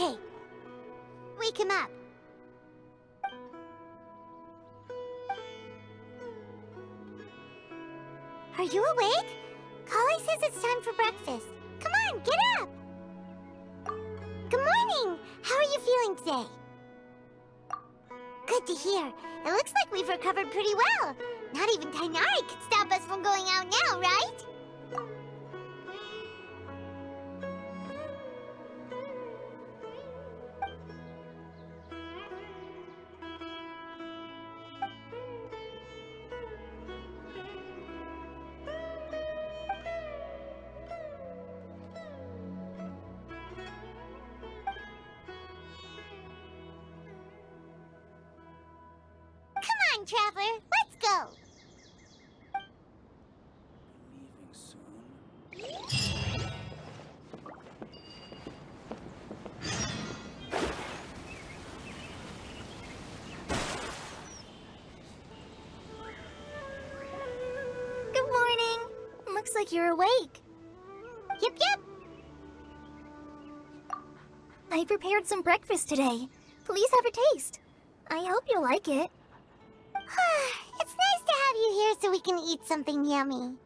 Okay. Wake him up. Are you awake? Kale says it's time for breakfast. Come on, get up! Good morning! How are you feeling today? Good to hear. It looks like we've recovered pretty well. Not even Tainari could stop us from going out now, right? Come on, Traveler, let's go! Leaving soon? Good morning. Looks like you're awake. Yep. I prepared some breakfast today. Please have a taste. I hope you'll like it. It's nice to have you here so we can eat something yummy.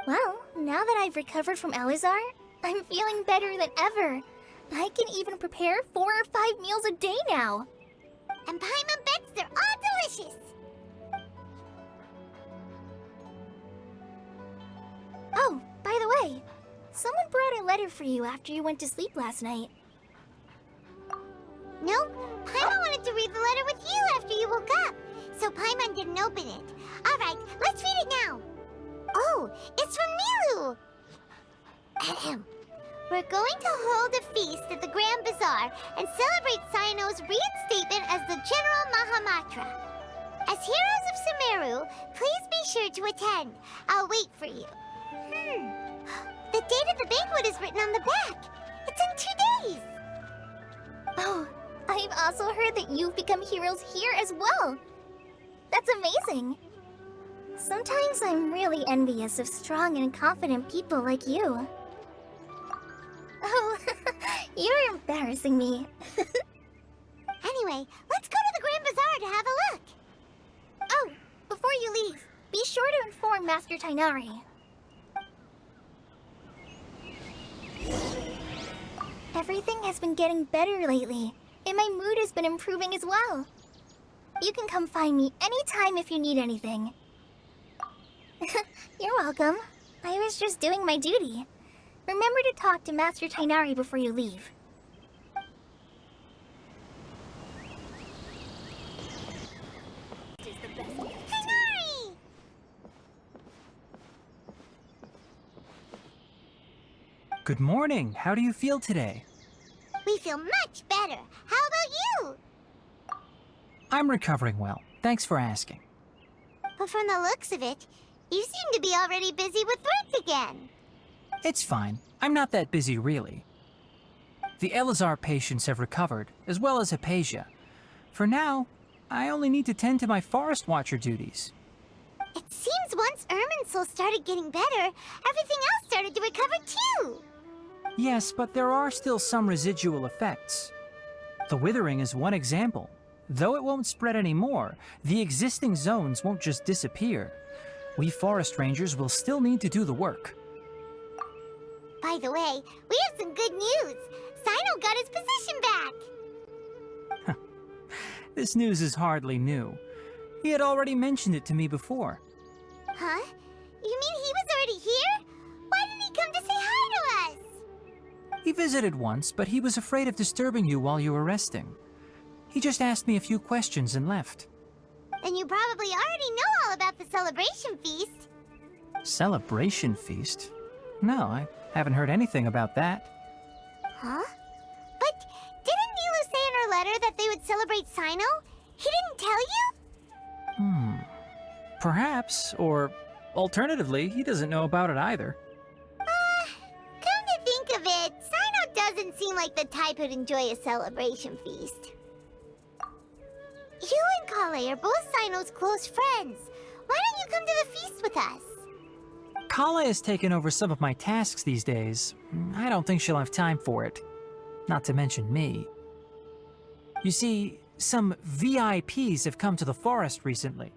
Well, now that I've recovered from Elazar, I'm feeling better than ever. I can even prepare 4 or 5 meals a day now. And Paimon bets they're all delicious. Oh, by the way, someone brought a letter for you after you went to sleep last night. No, Paimon wanted to read the letter with you after you woke up, so Paimon didn't open it. Alright, let's read it now. Oh, it's from Milu! Ahem. We're going to hold a feast at the Grand Bazaar and celebrate Cyano's reinstatement as the General Mahamatra. As heroes of Sumeru, please be sure to attend. I'll wait for you. The date of the banquet is written on the back. It's in 2 days. Oh, I've also heard that you've become heroes here as well. That's amazing. Sometimes I'm really envious of strong and confident people like you. Oh, you're embarrassing me. Anyway, let's go to the Grand Bazaar to have a look. Oh, before you leave, be sure to inform Master Tainari. Everything has been getting better lately, and my mood has been improving as well. You can come find me anytime if you need anything. You're welcome. I was just doing my duty. Remember to talk to Master Tainari before you leave. Tainari! Good morning. How do you feel today? We feel much better. How about you? I'm recovering well. Thanks for asking. But from the looks of it, you seem to be already busy with work again. It's fine. I'm not that busy, really. The Elazar patients have recovered, as well as Hypatia. For now, I only need to tend to my Forest Watcher duties. It seems once Irminsul started getting better, everything else started to recover too. Yes, but there are still some residual effects. The withering is one example. Though it won't spread anymore, the existing zones won't just disappear. We forest rangers will still need to do the work. By the way, we have some good news. Cyno got his position back. This news is hardly new. He had already mentioned it to me before. Huh? You mean he was already here? Why didn't he come to say hi to us? He visited once, but he was afraid of disturbing you while you were resting. He just asked me a few questions and left. Then you probably already know all about the celebration feast. Celebration feast? No, I haven't heard anything about that. Huh? But didn't Nilu say in her letter that they would celebrate Cyno? He didn't tell you? Perhaps, or alternatively, he doesn't know about it either. Come to think of it, Cyno doesn't seem like the type who'd enjoy a celebration feast. You and Kale are both Cyno's close friends. Why don't you come to the feast with us? Kala has taken over some of my tasks these days. I don't think she'll have time for it. not to mention me. You see, some VIPs have come to the forest recently.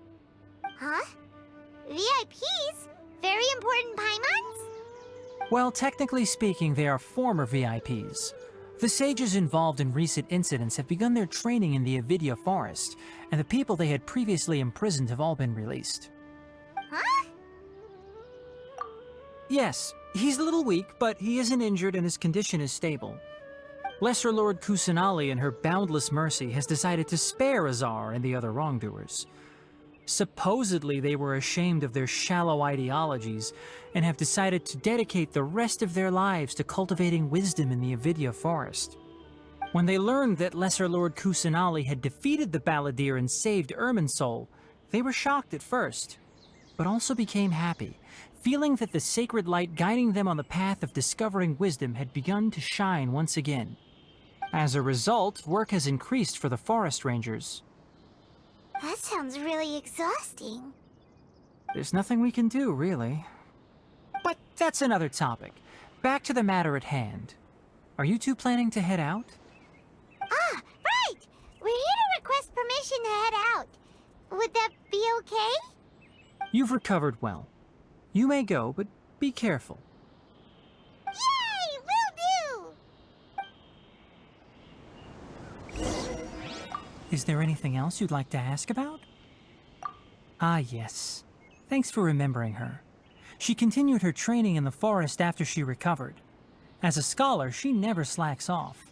Huh? VIPs? Very important Paimons? Well, technically speaking, they are former VIPs. The sages involved in recent incidents have begun their training in the Avidya forest, and the people they had previously imprisoned have all been released. Huh? Yes, he's a little weak, but he isn't injured and his condition is stable. Lesser Lord Kusanali, in her boundless mercy, has decided to spare Azar and the other wrongdoers. Supposedly, they were ashamed of their shallow ideologies and have decided to dedicate the rest of their lives to cultivating wisdom in the Avidya forest. When they learned that Lesser Lord Kusanali had defeated the Balladeer and saved Irminsul, they were shocked at first, but also became happy, feeling that the sacred light guiding them on the path of discovering wisdom had begun to shine once again. As a result, work has increased for the forest rangers. That sounds really exhausting. There's nothing we can do, really. But that's another topic. Back to the matter at hand. Are you two planning to head out? Ah, right! We're here to request permission to head out. Would that be okay? You've recovered well. You may go, but be careful. Yay! Will do! Is there anything else you'd like to ask about? Ah, yes. Thanks for remembering her. She continued her training in the forest after she recovered. As a scholar, she never slacks off.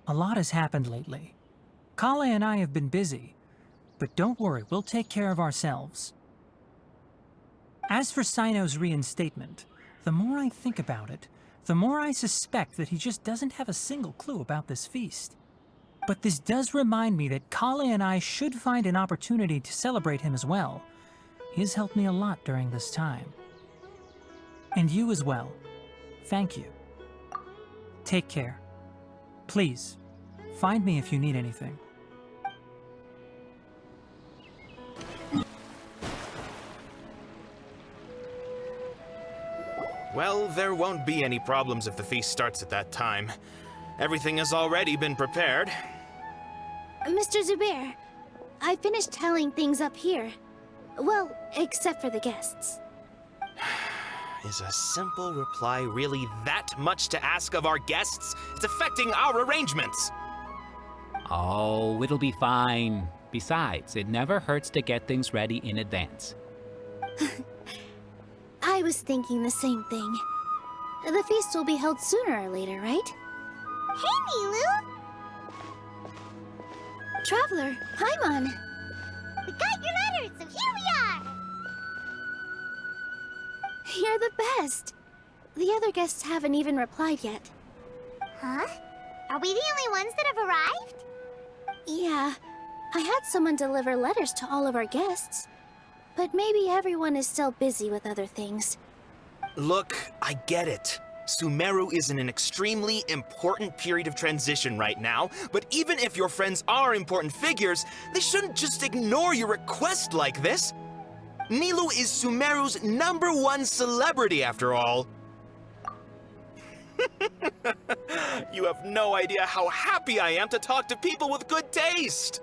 A lot has happened lately. Kale and I have been busy, but don't worry, we'll take care of ourselves. As for Sino's reinstatement, the more I think about it, the more I suspect that he just doesn't have a single clue about this feast. But this does remind me that Kale and I should find an opportunity to celebrate him as well. He has helped me a lot during this time. And you as well. Thank you. Take care. Please, find me if you need anything. Well, there won't be any problems if the feast starts at that time. Everything has already been prepared. Mr. Zubair, I finished tallying things up here. Well, except for the guests. Is a simple reply really that much to ask of our guests? It's affecting our arrangements. Oh, it'll be fine. Besides, it never hurts to get things ready in advance. I was thinking the same thing. The feast will be held sooner or later, right? Hey, Nilu! Traveler, Paimon! We got your letter, so here we are! You're the best! The other guests haven't even replied yet. Huh? Are we the only ones that have arrived? Yeah, I had someone deliver letters to all of our guests. But maybe everyone is still busy with other things. Look, I get it. Sumeru is in an extremely important period of transition right now, but even if your friends are important figures, they shouldn't just ignore your request like this. Nilou is Sumeru's #1 celebrity, after all. You have no idea how happy I am to talk to people with good taste.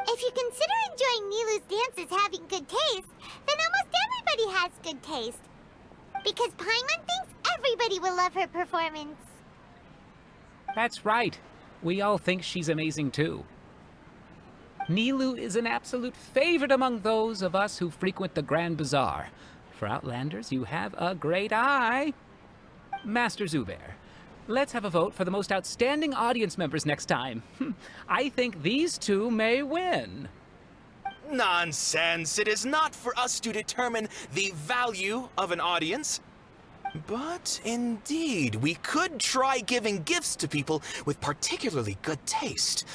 If you consider enjoying Nilu's dances having good taste, then almost everybody has good taste. Because Paimon thinks everybody will love her performance. That's right. We all think she's amazing too. Nilou is an absolute favorite among those of us who frequent the Grand Bazaar. For Outlanders, you have a great eye. Master Zubair, let's have a vote for the most outstanding audience members next time. I think these two may win. Nonsense! It is not for us to determine the value of an audience. But indeed, we could try giving gifts to people with particularly good taste.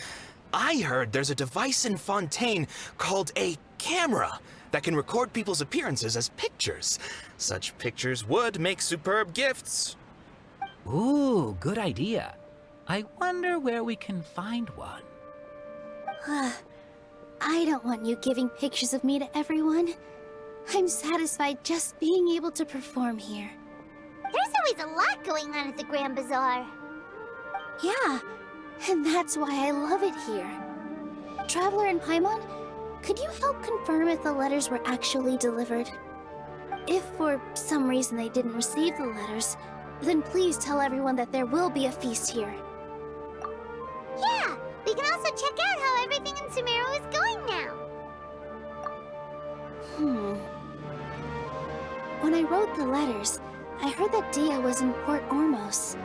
I heard there's a device in Fontaine called a camera that can record people's appearances as pictures. Such pictures would make superb gifts. Ooh, good idea. I wonder where we can find one. I don't want you giving pictures of me to everyone. I'm satisfied just being able to perform here. There's always a lot going on at the Grand Bazaar. Yeah, and that's why I love it here. Traveler and Paimon, could you help confirm if the letters were actually delivered? If for some reason they didn't receive the letters, then please tell everyone that there will be a feast here. Yeah, we can also check out how everything in Sumeru is going now. When I wrote the letters, I heard that Dia was in Port Ormos,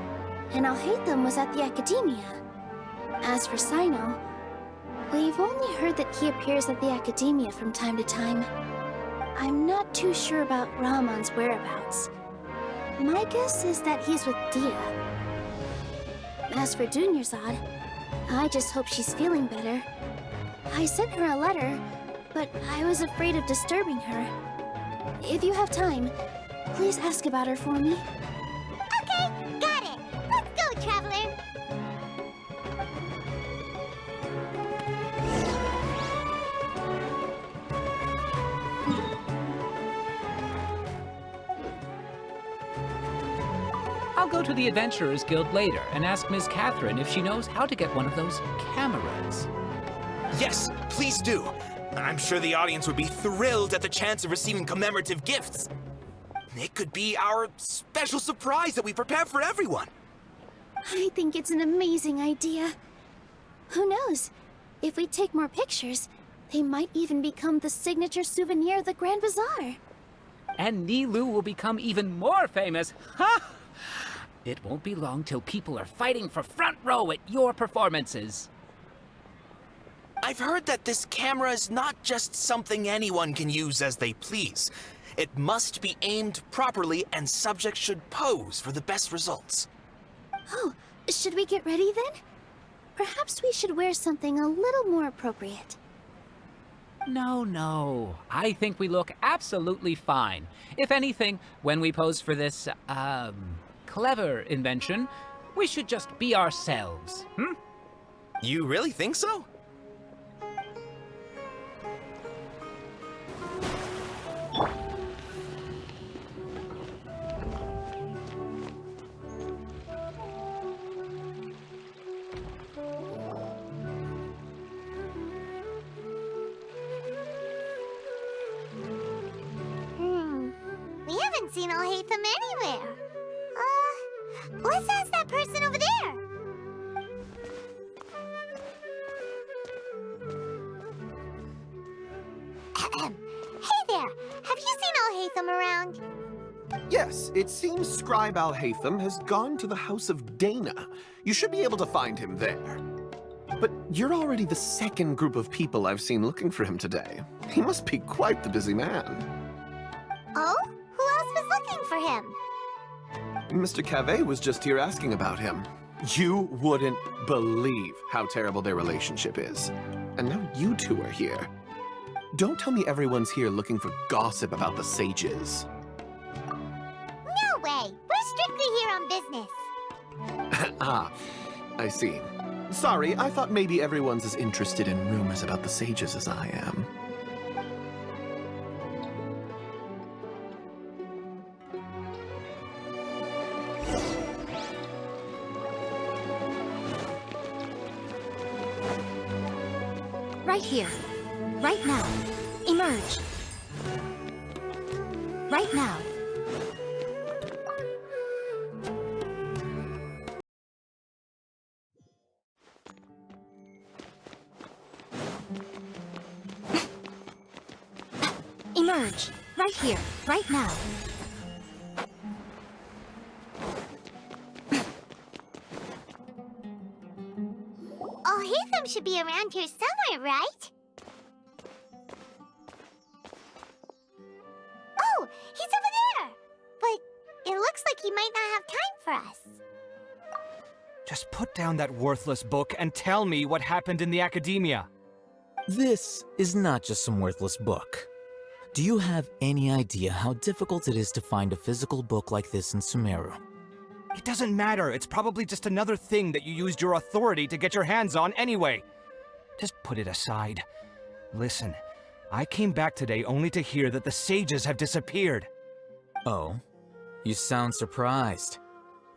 and Alhaitham was at the Academia. As for Sino, we've only heard that he appears at the Academia from time to time. I'm not too sure about Ramon's whereabouts. My guess is that he's with Dia. As for Dunyarzad, I just hope she's feeling better. I sent her a letter, but I was afraid of disturbing her. If you have time, please ask about her for me. Okay, got it. Let's go, Traveler. I'll go to the Adventurers Guild later and ask Ms. Catherine if she knows how to get one of those cameras. Yes, please do. I'm sure the audience would be thrilled at the chance of receiving commemorative gifts. It could be our special surprise that we prepare for everyone. I think it's an amazing idea. Who knows? If we take more pictures, they might even become the signature souvenir of the Grand Bazaar. And Nilou will become even more famous. Ha! It won't be long till people are fighting for front row at your performances. I've heard that this camera is not just something anyone can use as they please. It must be aimed properly, and subjects should pose for the best results. Oh, should we get ready then? Perhaps we should wear something a little more appropriate. No. I think we look absolutely fine. If anything, when we pose for this, clever invention, we should just be ourselves, You really think so? We haven't seen Alhaitham anywhere. Let's ask that person over there. Hey there, have you seen Alhaitham around? Yes, it seems Scribe Alhaitham has gone to the House of Dana. You should be able to find him there. But you're already the second group of people I've seen looking for him today. He must be quite the busy man. Oh? Who else was looking for him? Mr. Cavey was just here asking about him. You wouldn't believe how terrible their relationship is. And now you two are here. Don't tell me everyone's here looking for gossip about the sages. No way. We're strictly here on business. Ah, I see. Sorry, I thought maybe everyone's as interested in rumors about the sages as I am. Right here. Right now. Emerge. Right now. Emerge. Right here. Right now. Alhaitham should be around here somewhere, right? Oh, he's over there! But it looks like he might not have time for us. Just put down that worthless book and tell me what happened in the academia. This is not just some worthless book. Do you have any idea how difficult it is to find a physical book like this in Sumeru? It doesn't matter. It's probably just another thing that you used your authority to get your hands on anyway. Just put it aside. Listen, I came back today only to hear that the sages have disappeared. Oh, you sound surprised.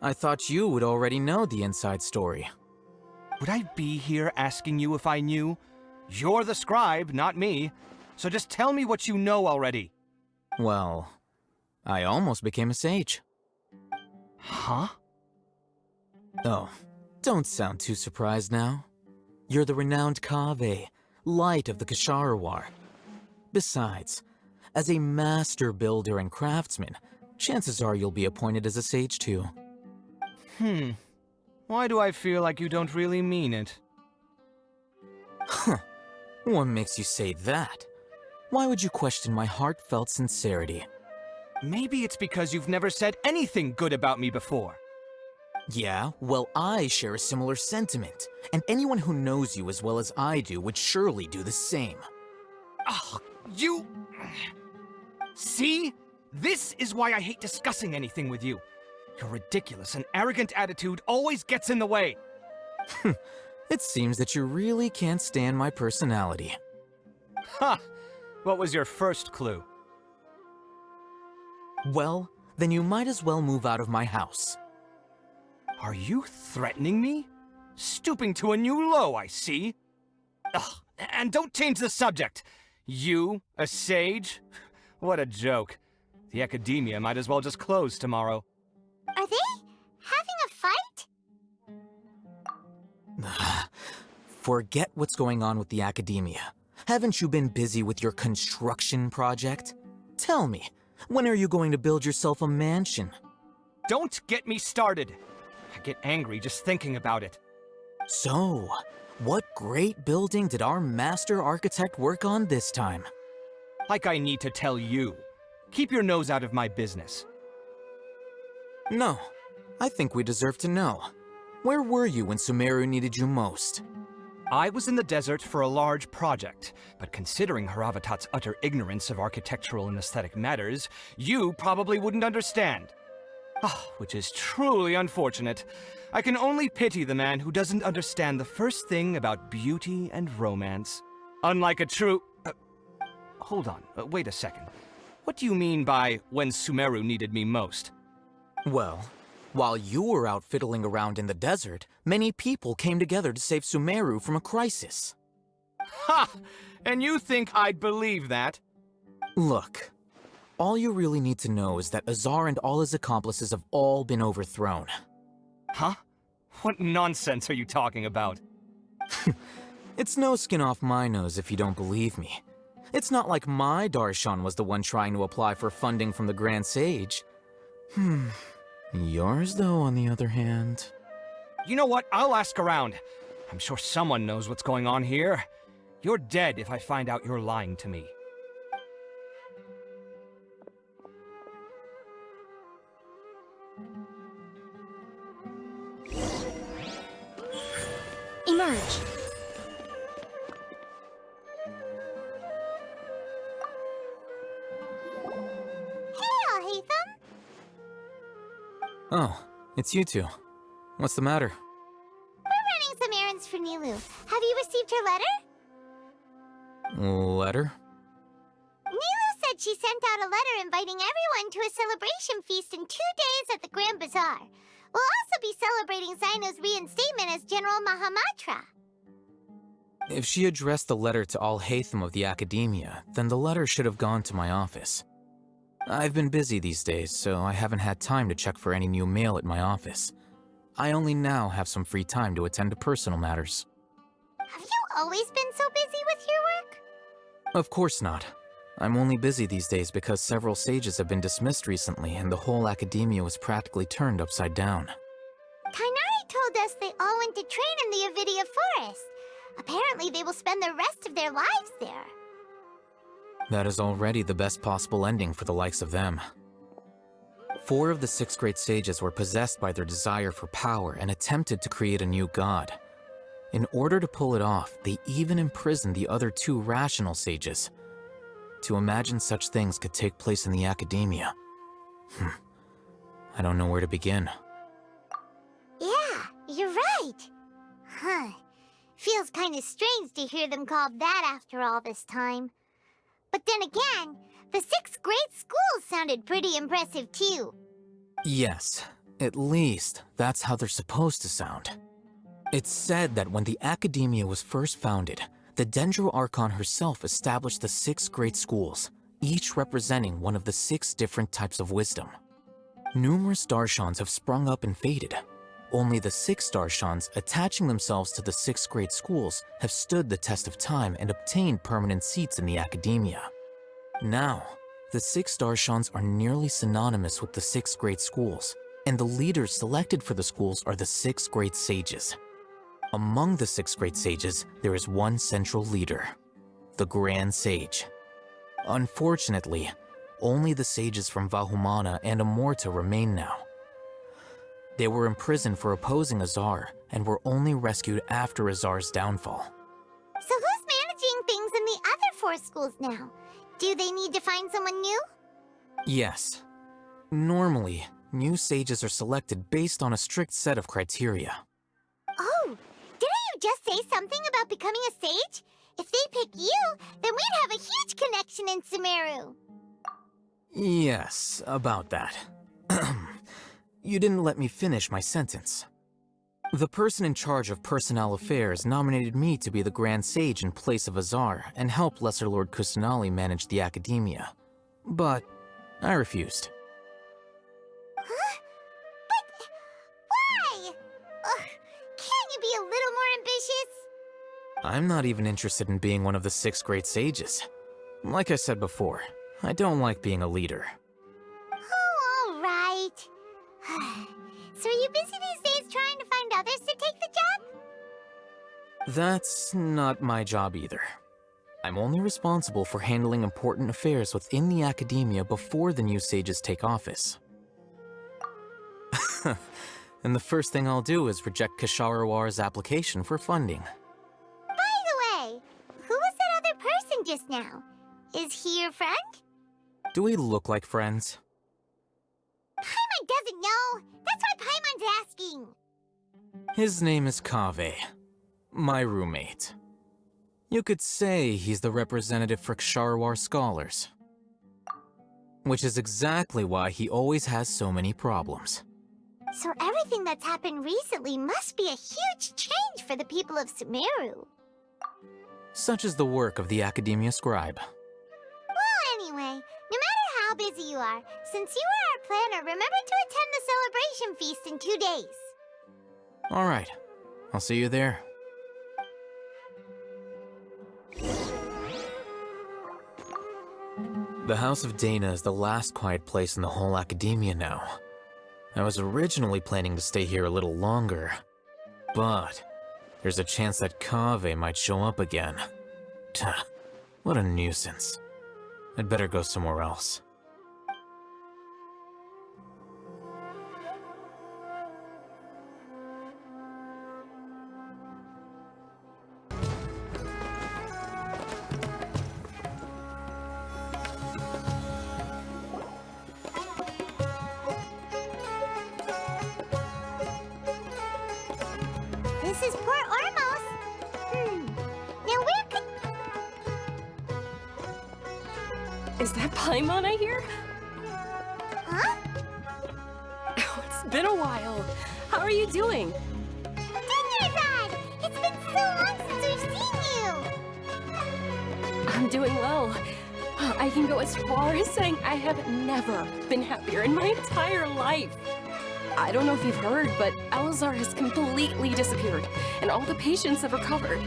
I thought you would already know the inside story. Would I be here asking you if I knew? You're the scribe, not me. So just tell me what you know already. Well, I almost became a sage. Huh? Oh, don't sound too surprised now. You're the renowned Kaveh, light of the Ksharawar. Besides, as a master builder and craftsman, chances are you'll be appointed as a sage too. Why do I feel like you don't really mean it? Huh. What makes you say that? Why would you question my heartfelt sincerity? Maybe it's because you've never said anything good about me before. Yeah, well, I share a similar sentiment, and anyone who knows you as well as I do would surely do the same. Ugh, you... See? This is why I hate discussing anything with you. Your ridiculous and arrogant attitude always gets in the way. It seems that you really can't stand my personality. Ha! What was your first clue? Well, then you might as well move out of my house. Are you threatening me? Stooping to a new low, I see. Ugh, and don't change the subject. You, a sage? What a joke. The academia might as well just close tomorrow. Are they having a fight? Forget what's going on with the academia. Haven't you been busy with your construction project? Tell me, when are you going to build yourself a mansion? Don't get me started. I get angry just thinking about it. So, what great building did our master architect work on this time? Like I need to tell you. Keep your nose out of my business. No, I think we deserve to know. Where were you when Sumeru needed you most? I was in the desert for a large project, but considering Haravatat's utter ignorance of architectural and aesthetic matters, you probably wouldn't understand. Which is truly unfortunate. I can only pity the man who doesn't understand the first thing about beauty and romance. Unlike a true... hold on, wait a second. What do you mean by when Sumeru needed me most? Well, while you were out fiddling around in the desert, many people came together to save Sumeru from a crisis. Ha! And you think I'd believe that? Look, all you really need to know is that Azar and all his accomplices have all been overthrown. Huh? What nonsense are you talking about? It's no skin off my nose if you don't believe me. It's not like my Darshan was the one trying to apply for funding from the Grand Sage. Yours, though, on the other hand... You know what? I'll ask around. I'm sure someone knows what's going on here. You're dead if I find out you're lying to me. Emerge. Oh, it's you two. What's the matter? We're running some errands for Nilu. Have you received her letter? Letter? Nilu said she sent out a letter inviting everyone to a celebration feast in 2 days at the Grand Bazaar. We'll also be celebrating Zaino's reinstatement as General Mahamatra. If she addressed the letter to all Hatham of the Academia, then the letter should have gone to my office. I've been busy these days, so I haven't had time to check for any new mail at my office. I only now have some free time to attend to personal matters. Have you always been so busy with your work? Of course not. I'm only busy these days because several sages have been dismissed recently and the whole academia was practically turned upside down. Kainari told us they all went to train in the Avidia Forest. Apparently they will spend the rest of their lives there. That is already the best possible ending for the likes of them. 4 of the 6 great sages were possessed by their desire for power and attempted to create a new god. In order to pull it off, they even imprisoned the other 2 rational sages. To imagine such things could take place in the academia. I don't know where to begin. Yeah, you're right. Huh. Feels kind of strange to hear them called that after all this time. But then again, the 6 great schools sounded pretty impressive too. Yes, At least, that's how they're supposed to sound. It's said that when the Academia was first founded, the Dendro Archon herself established the 6 great schools, each representing one of the 6 different types of wisdom. Numerous Darshans have sprung up and faded. Only the 6 Darshans attaching themselves to the 6 great schools have stood the test of time and obtained permanent seats in the Academia. Now, the 6 Darshans are nearly synonymous with the 6 great schools, and the leaders selected for the schools are the 6 great sages. Among the 6 great sages, there is one central leader, the Grand Sage. Unfortunately, only the sages from Vahumana and Amorta remain now. They were imprisoned for opposing Azar and were only rescued after Azar's downfall. So who's managing things in the other 4 schools now? Do they need to find someone new? Yes. Normally, new sages are selected based on a strict set of criteria. Oh, didn't you just say something about becoming a sage? If they pick you, then we'd have a huge connection in Sumeru. Yes, about that. You didn't let me finish my sentence. The person in charge of personnel affairs nominated me to be the Grand Sage in place of Azar and help Lesser Lord Kusanali manage the Academia. But I refused. Huh? But why? Ugh, can't you be a little more ambitious? I'm not even interested in being one of the 6 great sages. Like I said before, I don't like being a leader. Oh, all right. So are you busy these days trying to find others to take the job? That's not my job either. I'm only responsible for handling important affairs within the Academia before the new sages take office. And the first thing I'll do is reject Kasharawar's application for funding. By the way, who was that other person just now? Is he your friend? Do we look like friends? Paimon doesn't know. That's why Paimon's asking. His name is Kaveh, my roommate. You could say he's the representative for Ksharawar scholars. Which is exactly why he always has so many problems. So everything that's happened recently must be a huge change for the people of Sumeru. Such is the work of the Academia Scribe. Well, anyway, no matter how busy you are, since you are our planner, remember to attend the celebration feast in 2 days. Alright, I'll see you there. The House of Dana is the last quiet place in the whole Academia now. I was originally planning to stay here a little longer, but there's a chance that Kaveh might show up again. Tuh, what a nuisance. I'd better go somewhere else. This is Port Ormos. Now where could... Is that Paimon I hear? Huh? Oh, it's been a while. How are you doing? Dinnerzad! It's been so long since we've seen you! I'm doing well. I can go as far as saying I have never been happier in my entire life. I don't know if you've heard, but Elazar has completely disappeared, and all the patients have recovered.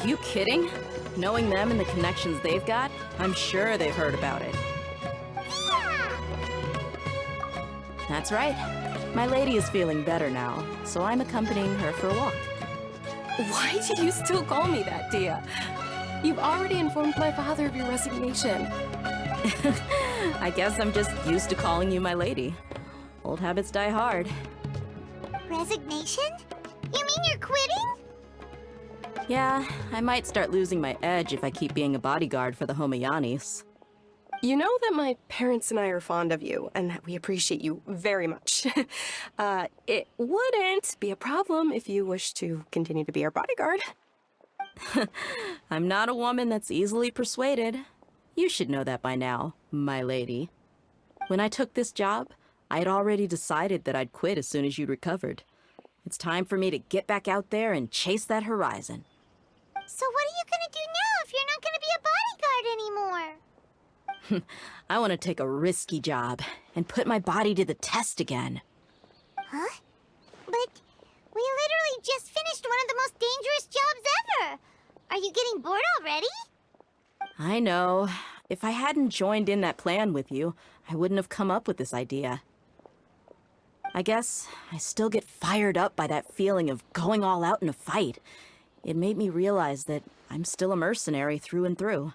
You kidding? Knowing them and the connections they've got, I'm sure they've heard about it. Yeah! That's right. My lady is feeling better now, so I'm accompanying her for a walk. Why do you still call me that, Dia? You've already informed my father of your resignation. I guess I'm just used to calling you my lady. Old habits die hard. Resignation? You mean you're quitting? Yeah, I might start losing my edge if I keep being a bodyguard for the Homayanis. You know that my parents and I are fond of you, and that we appreciate you very much. It wouldn't be a problem if you wish to continue to be our bodyguard. I'm not a woman that's easily persuaded. You should know that by now, my lady. When I took this job, I had already decided that I'd quit as soon as you'd recovered. It's time for me to get back out there and chase that horizon. So what are you gonna do now if you're not gonna be a bodyguard anymore? I want to take a risky job and put my body to the test again. Huh? But we literally just finished one of the most dangerous jobs ever! Are you getting bored already? I know. If I hadn't joined in that plan with you, I wouldn't have come up with this idea. I guess I still get fired up by that feeling of going all out in a fight. It made me realize that I'm still a mercenary through and through.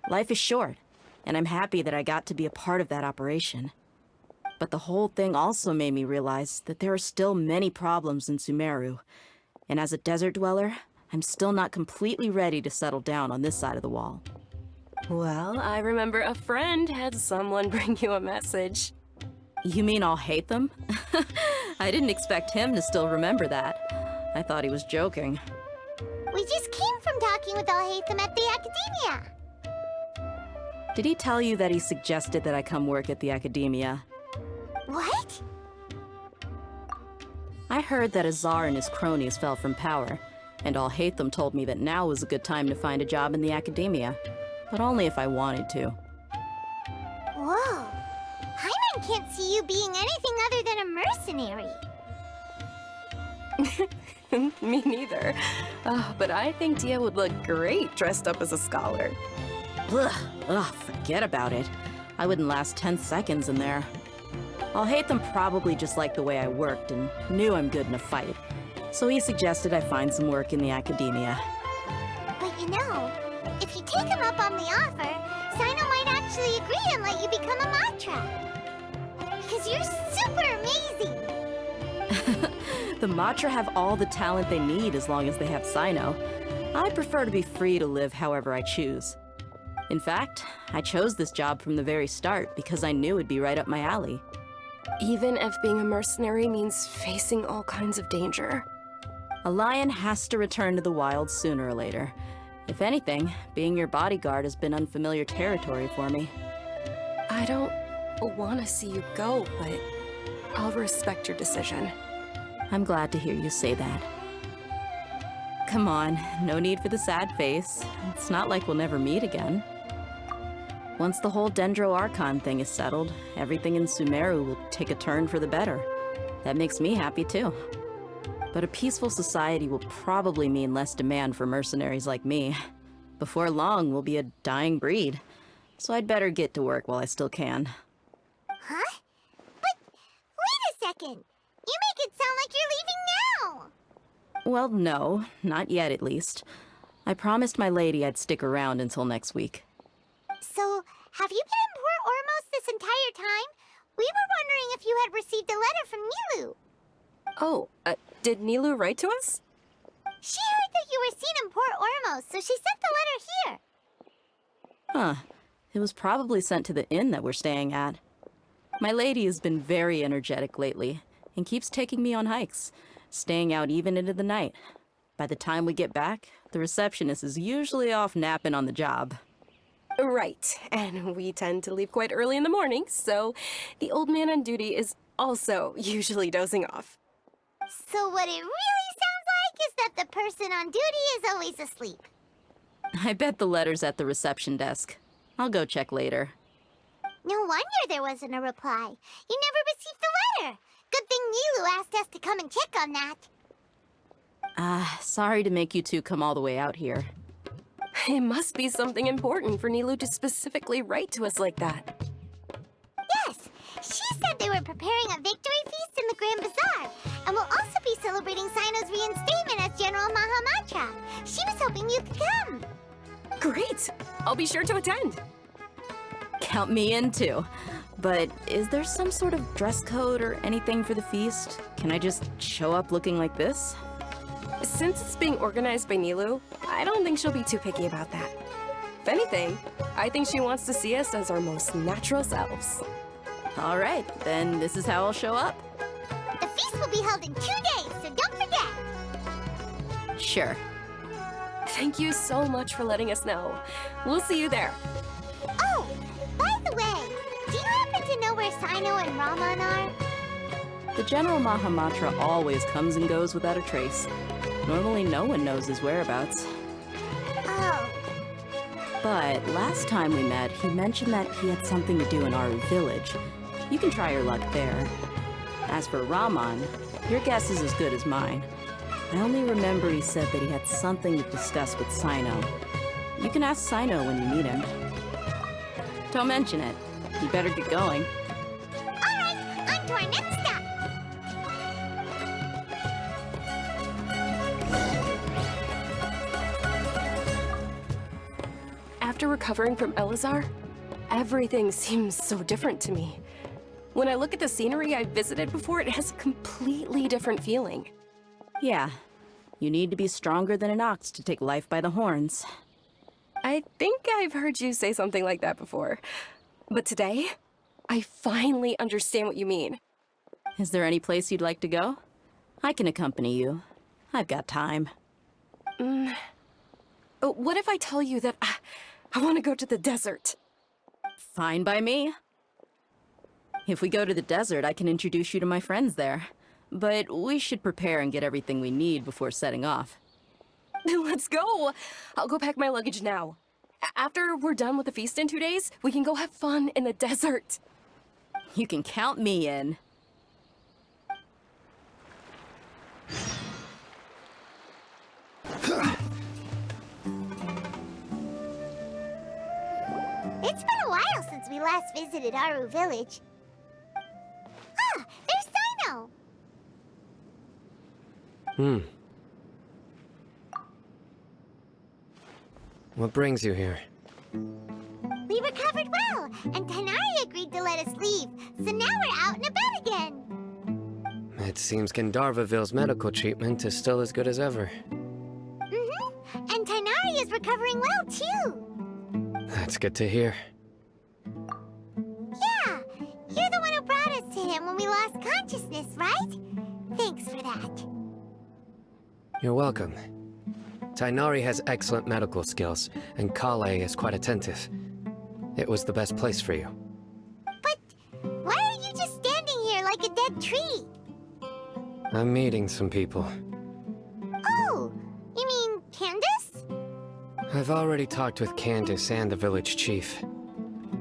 Life is short, and I'm happy that I got to be a part of that operation. But the whole thing also made me realize that there are still many problems in Sumeru, and as a desert dweller, I'm still not completely ready to settle down on this side of the wall. Well, I remember a friend had someone bring you a message. You mean I'll hate them? I didn't expect him to still remember that. I thought he was joking. We just came from talking with Alhaitham at the Academia. Did he tell you that he suggested that I come work at the Academia? What? I heard that Azar and his cronies fell from power, and Alhaitham told me that now was a good time to find a job in the Academia, but only if I wanted to. Whoa. Paimon can't see you being anything other than a mercenary. Me neither. But I think Dia would look great dressed up as a scholar. Ugh, forget about it. I wouldn't last 10 seconds in there. Alhaitham probably just liked the way I worked and knew I'm good in a fight, so he suggested I find some work in the Academia. But you know, if you take him up on the offer, Sino might actually agree and let you become a Matra. Because you're super amazing! The Matra have all the talent they need as long as they have Sino. I prefer to be free to live however I choose. In fact, I chose this job from the very start because I knew it'd be right up my alley. Even if being a mercenary means facing all kinds of danger. A lion has to return to the wild sooner or later. If anything, being your bodyguard has been unfamiliar territory for me. I don't want to see you go, but I'll respect your decision. I'm glad to hear you say that. Come on, no need for the sad face. It's not like we'll never meet again. Once the whole Dendro Archon thing is settled, everything in Sumeru will take a turn for the better. That makes me happy too. But a peaceful society will probably mean less demand for mercenaries like me. Before long, we'll be a dying breed. So I'd better get to work while I still can. Huh? But wait a second! You make it sound like you're leaving now! Well, no, not yet at least. I promised my lady I'd stick around until next week. So, have you been in Port Ormos this entire time? We were wondering if you had received a letter from Nilu. Oh, did Nilu write to us? She heard that you were seen in Port Ormos, so she sent the letter here. Huh. It was probably sent to the inn that we're staying at. My lady has been very energetic lately, and keeps taking me on hikes, staying out even into the night. By the time we get back, the receptionist is usually off napping on the job. Right, and we tend to leave quite early in the morning, so the old man on duty is also usually dozing off. So what it really sounds like is that the person on duty is always asleep. I bet the letter's at the reception desk. I'll go check later. No wonder there wasn't a reply. You never received the letter. Good thing Nilu asked us to come and check on that. Sorry to make you two come all the way out here. It must be something important for Nilu to specifically write to us like that. Yes, she said they were preparing a victory feast in the Grand Bazaar, and will also be celebrating Sino's reinstatement as General Mahamatra. She was hoping you could come. Great! I'll be sure to attend. Count me in too. But is there some sort of dress code or anything for the feast? Can I just show up looking like this? Since it's being organized by Nilu, I don't think she'll be too picky about that. If anything, I think she wants to see us as our most natural selves. All right, then this is how I'll show up. The feast will be held in 2 days, so don't forget. Sure. Thank you so much for letting us know. We'll see you there. Oh, by the way, do you happen to know where Sino Sino and Raman are? The General Mahamatra always comes and goes without a trace. Normally no one knows his whereabouts. Oh, But last time we met, he mentioned that he had something to do in Aru Village. You can try your luck there. As for Raman, your guess is as good as mine. I only remember he said that he had something to discuss with Sino. You can ask Sino when you meet him. Don't mention it. You better get going. alright, on to our next stop. After recovering from Elazar, everything seems so different to me. When I look at the scenery I visited before, it has a completely different feeling. Yeah, you need to be stronger than an ox to take life by the horns. I think I've heard you say something like that before. But today, I finally understand what you mean. Is there any place you'd like to go? I can accompany you. I've got time. What if I tell you that I want to go to the desert? Fine by me. If we go to the desert, I can introduce you to my friends there. But we should prepare and get everything we need before setting off. Let's go! I'll go pack my luggage now. After we're done with the feast in 2 days, we can go have fun in the desert. You can count me in. It's been a while since we last visited Aru Village. Ah, there's Sino! What brings you here? We recovered well, and Tanari agreed to let us leave, so now we're out and about again. It seems Gandharvaville's medical treatment is still as good as ever. And Tanari is recovering well, too. That's good to hear. Yeah, you're the one who brought us to him when we lost consciousness, right? Thanks for that. You're welcome. Tainari has excellent medical skills, and Kale is quite attentive. It was the best place for you. But why are you just standing here like a dead tree? I'm meeting some people. Oh, you mean Candace? I've already talked with Candace and the village chief.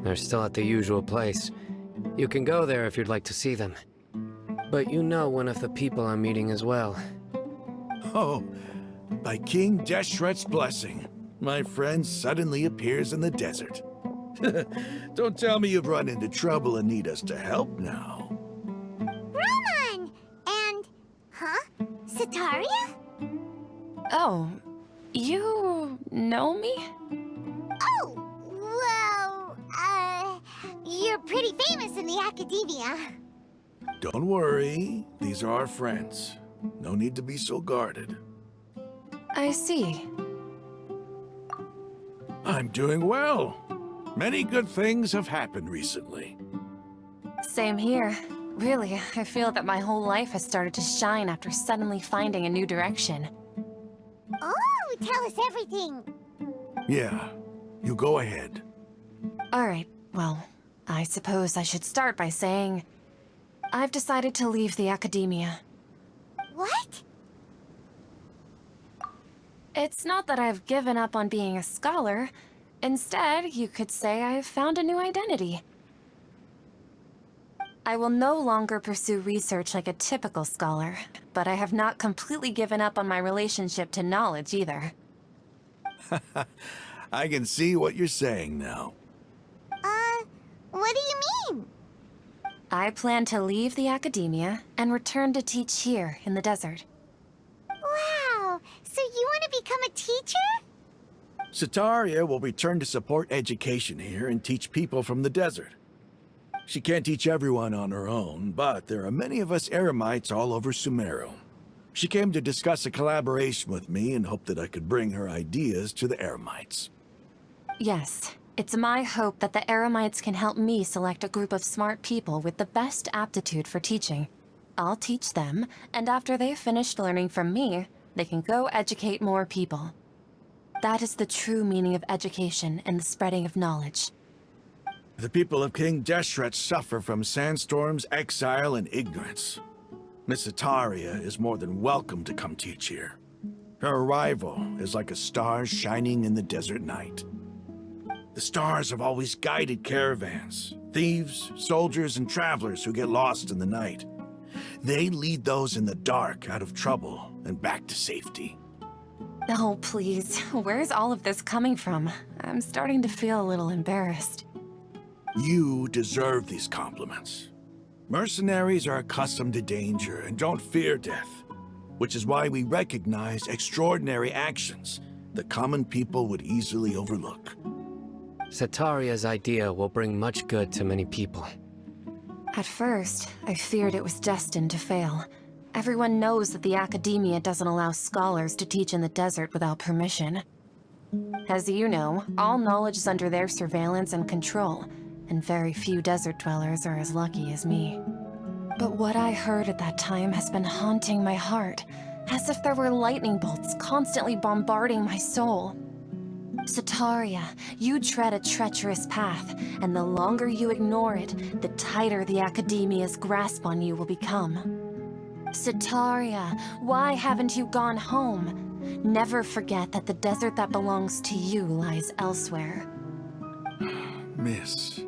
They're still at the usual place. You can go there if you'd like to see them. But you know one of the people I'm meeting as well. Oh, by King Deshret's blessing, my friend suddenly appears in the desert. Don't tell me you've run into trouble and need us to help now. Roman! And... huh? Sataria? Oh, you know me? Oh, well, you're pretty famous in the academia. Don't worry, these are our friends. No need to be so guarded. I see. I'm doing well. Many good things have happened recently. Same here. Really, I feel that my whole life has started to shine after suddenly finding a new direction. Oh, tell us everything. Yeah, you go ahead. Alright, well, I suppose I should start by saying... I've decided to leave the academia. What? It's not that I've given up on being a scholar. Instead, you could say I've found a new identity. I will no longer pursue research like a typical scholar, but I have not completely given up on my relationship to knowledge either. I can see what you're saying now. What do you mean? I plan to leave the academia and return to teach here in the desert. Wow, so you want to become a teacher? Sataria will return to support education here and teach people from the desert. She can't teach everyone on her own, but there are many of us Eremites all over Sumeru. She came to discuss a collaboration with me and hoped that I could bring her ideas to the Eremites. Yes, it's my hope that the Eremites can help me select a group of smart people with the best aptitude for teaching. I'll teach them, and after they've finished learning from me, they can go educate more people. That is the true meaning of education and the spreading of knowledge. The people of King Deshret suffer from sandstorms, exile, and ignorance. Miss Itaria is more than welcome to come teach here. Her arrival is like a star shining in the desert night. The stars have always guided caravans, thieves, soldiers, and travelers who get lost in the night. They lead those in the dark out of trouble and back to safety. Oh, please. Where's all of this coming from? I'm starting to feel a little embarrassed. You deserve these compliments. Mercenaries are accustomed to danger and don't fear death, which is why we recognize extraordinary actions that common people would easily overlook. Setaria's idea will bring much good to many people. At first, I feared it was destined to fail. Everyone knows that the Academia doesn't allow scholars to teach in the desert without permission. As you know, all knowledge is under their surveillance and control, and very few desert dwellers are as lucky as me. But what I heard at that time has been haunting my heart, as if there were lightning bolts constantly bombarding my soul. Setaria, you tread a treacherous path, and the longer you ignore it, the tighter the Academia's grasp on you will become. Setaria, why haven't you gone home? Never forget that the desert that belongs to you lies elsewhere. Miss.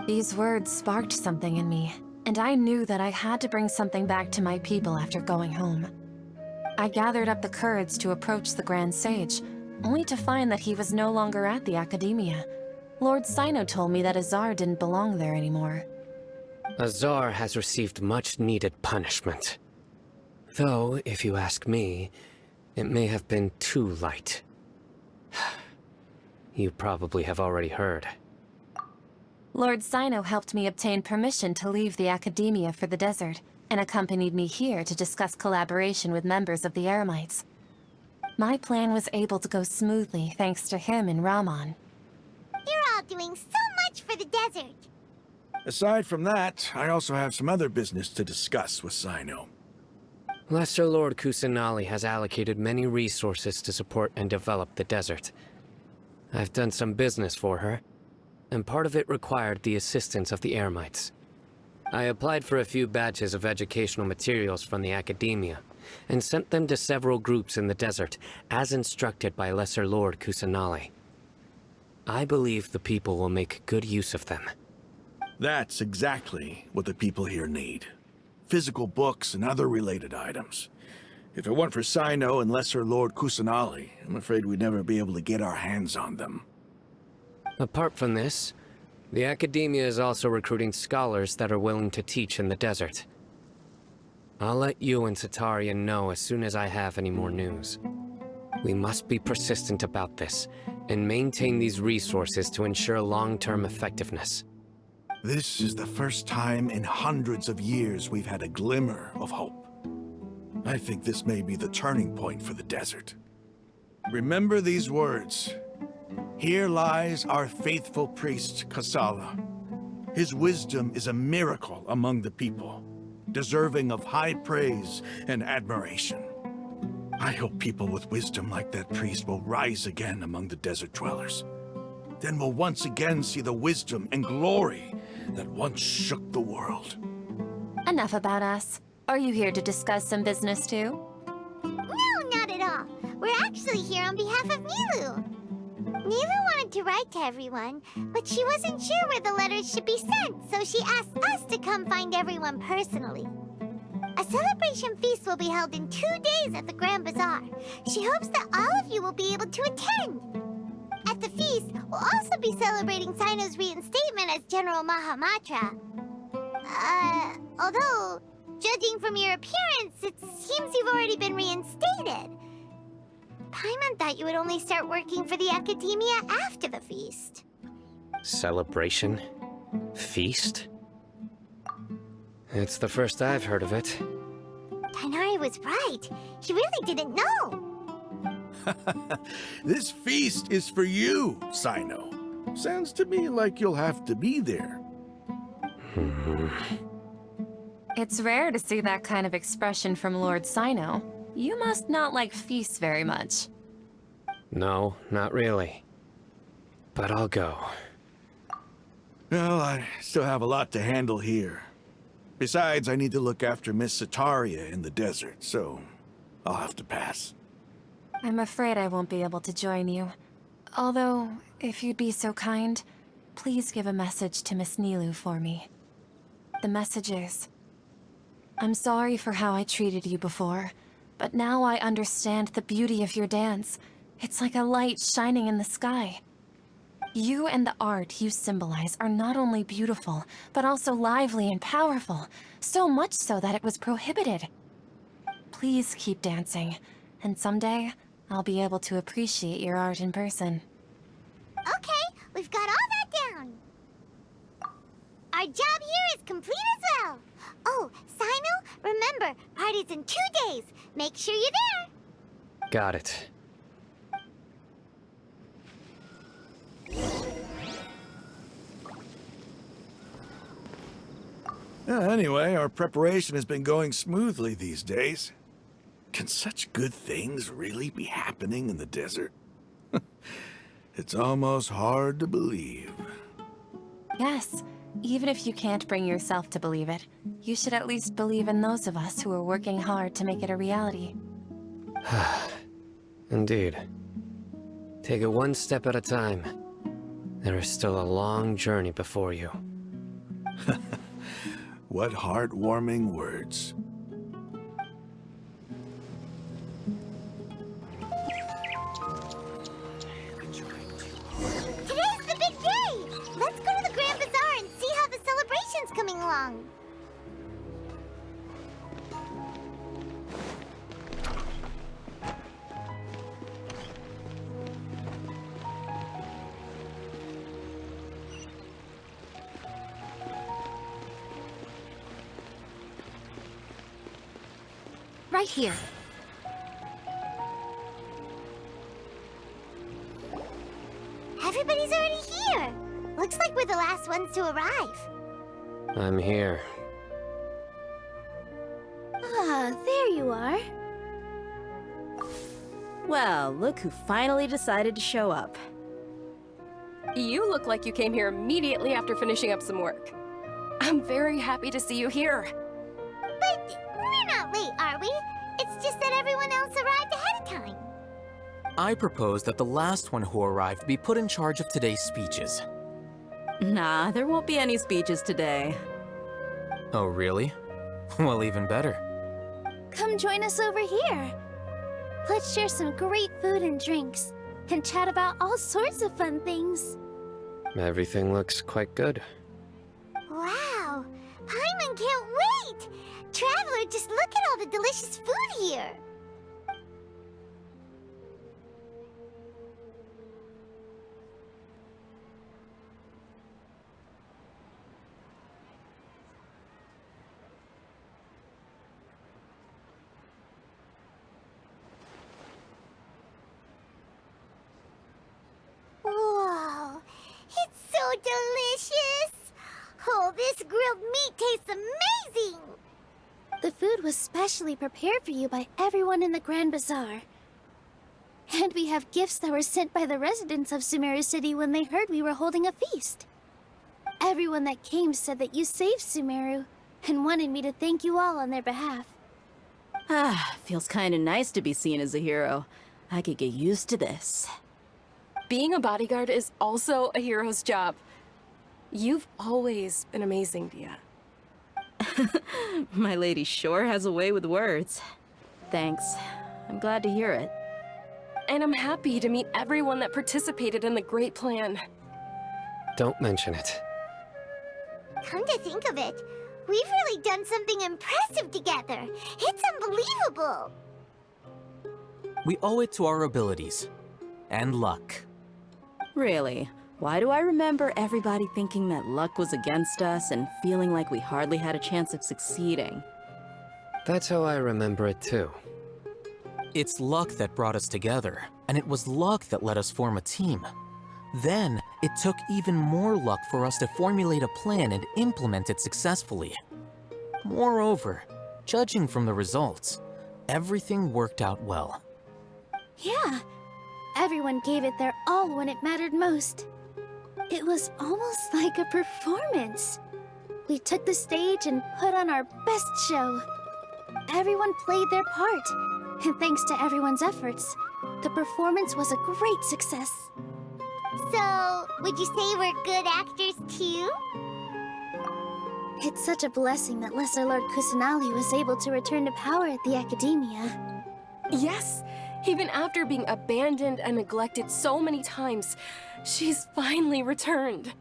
These words sparked something in me, and I knew that I had to bring something back to my people after going home. I gathered up the courage to approach the Grand Sage, only to find that he was no longer at the Academia. Lord Sino told me that Azar didn't belong there anymore. Azar has received much-needed punishment. Though, if you ask me, it may have been too light. You probably have already heard. Lord Sino helped me obtain permission to leave the Academia for the desert, and accompanied me here to discuss collaboration with members of the Eremites. My plan was able to go smoothly thanks to him and Rahman. You're all doing so much for the desert. Aside from that, I also have some other business to discuss with Sino. Lesser Lord Kusanali has allocated many resources to support and develop the desert. I've done some business for her, and part of it required the assistance of the Eremites. I applied for a few batches of educational materials from the Academia, and sent them to several groups in the desert, as instructed by Lesser Lord Kusanali. I believe the people will make good use of them. That's exactly what the people here need. Physical books and other related items. If it weren't for Sino and Lesser Lord Kusanali, I'm afraid we'd never be able to get our hands on them. Apart from this, the Academia is also recruiting scholars that are willing to teach in the desert. I'll let you and Setaria know as soon as I have any more news. We must be persistent about this, and maintain these resources to ensure long-term effectiveness. This is the first time in hundreds of years we've had a glimmer of hope. I think this may be the turning point for the desert. Remember these words. Here lies our faithful priest, Kasala. His wisdom is a miracle among the people, deserving of high praise and admiration. I hope people with wisdom like that priest will rise again among the desert dwellers. Then we'll once again see the wisdom and glory that once shook the world. Enough about us. Are you here to discuss some business too? No, not at all. We're actually here on behalf of Milu. Milu wanted to write to everyone, but she wasn't sure where the letters should be sent, so she asked us to come find everyone personally. A celebration feast will be held in 2 days at the Grand Bazaar. She hopes that all of you will be able to attend. At the feast, we'll also be celebrating Sino's reinstatement as General Mahamatra. Although, judging from your appearance, it seems you've already been reinstated. Paimon thought you would only start working for the Academia after the feast. Celebration? Feast? It's the first I've heard of it. Tighnari was right. He really didn't know. This feast is for you, Sino. Sounds to me like you'll have to be there. It's rare to see that kind of expression from Lord Sino. You must not like feasts very much. No, not really. But I'll go. Well, I still have a lot to handle here. Besides, I need to look after Miss Sataria in the desert, so I'll have to pass. I'm afraid I won't be able to join you. Although, if you'd be so kind, please give a message to Miss Nilou for me. The message is, I'm sorry for how I treated you before, but now I understand the beauty of your dance. It's like a light shining in the sky. You and the art you symbolize are not only beautiful, but also lively and powerful, so much so that it was prohibited. Please keep dancing, and someday, I'll be able to appreciate your art in person. Okay, we've got all that down. Our job here is complete as well. Oh, Sino, remember, party's in 2 days. Make sure you're there. Got it. Anyway, our preparation has been going smoothly these days. Can such good things really be happening in the desert? It's almost hard to believe. Yes, even if you can't bring yourself to believe it, you should at least believe in those of us who are working hard to make it a reality. Indeed. Take it one step at a time. There is still a long journey before you. What heartwarming words. Today's the big day. Let's go to the Grand Bazaar and see how the celebration's coming along. Right here. Everybody's already here. Looks like we're the last ones to arrive. I'm here. Ah, there you are. Well, look who finally decided to show up. You look like you came here immediately after finishing up some work. I'm very happy to see you here. But we're not late, are we? It's just that everyone else arrived ahead of time. I propose that the last one who arrived be put in charge of today's speeches. Nah, there won't be any speeches today. Oh, really? Well, even better. Come join us over here. Let's share some great food and drinks, and chat about all sorts of fun things. Everything looks quite good. Wow, Paimon can't wait! Traveler, just look at all the delicious food here. Whoa, it's so delicious! Oh, this grilled meat tastes amazing! The food was specially prepared for you by everyone in the Grand Bazaar. And we have gifts that were sent by the residents of Sumeru City when they heard we were holding a feast. Everyone that came said that you saved Sumeru, and wanted me to thank you all on their behalf. Ah, feels kinda nice to be seen as a hero. I could get used to this. Being a bodyguard is also a hero's job. You've always been amazing, Dia. My lady sure has a way with words. Thanks. I'm glad to hear it. And I'm happy to meet everyone that participated in the great plan. Don't mention it. Come to think of it, we've really done something impressive together. It's unbelievable. We owe it to our abilities. And luck. Really? Why do I remember everybody thinking that luck was against us and feeling like we hardly had a chance of succeeding? That's how I remember it too. It's luck that brought us together, and it was luck that let us form a team. Then, it took even more luck for us to formulate a plan and implement it successfully. Moreover, judging from the results, everything worked out well. Yeah, everyone gave it their all when it mattered most. It was almost like a performance. We took the stage and put on our best show. Everyone played their part, and thanks to everyone's efforts, the performance was a great success. So, would you say we're good actors too? It's such a blessing that Lesser Lord Kusanali was able to return to power at the Academia. Yes! Even after being abandoned and neglected so many times, she's finally returned.